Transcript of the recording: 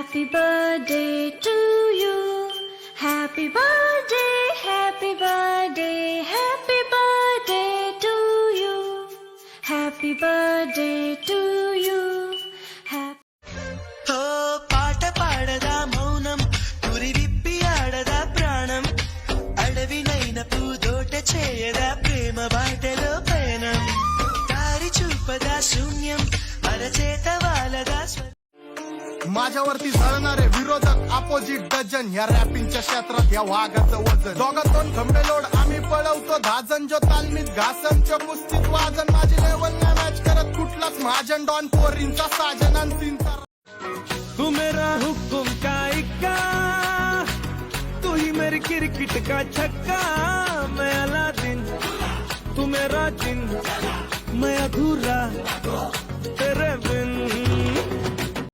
Happy birthday to you. Happy birthday, happy birthday, happy birthday to you. Happy birthday to you. ఓ పాట పాడదా మౌనం పురి విప్పి ఆడదా ప్రాణం అడవినైన పూదోట చేయదా ప్రేమ బాటలో పయనం దారి చూపదా శూన్యం అరచేత వాలదా माझ्यावरती झळणारे विरोधक अपोजिट डझन या रॅपिंगच्या क्षेत्रात या वाघाचं वजन दोघात दोन खंबे लोड आम्ही पळवतो धाजन जो तालमीत घासनच्या कुस्तीत वाजन माझी लेवल नाही मॅच करत कुठलाच महाजन डॉन पोरींचा साजन आणि तीनचा तू मेरा हुकुम का इक्का तू ही मेरी क्रिकेट का छक्का मैं अलादीन तू मेरा जिन मैं अधूरा तेरे बिन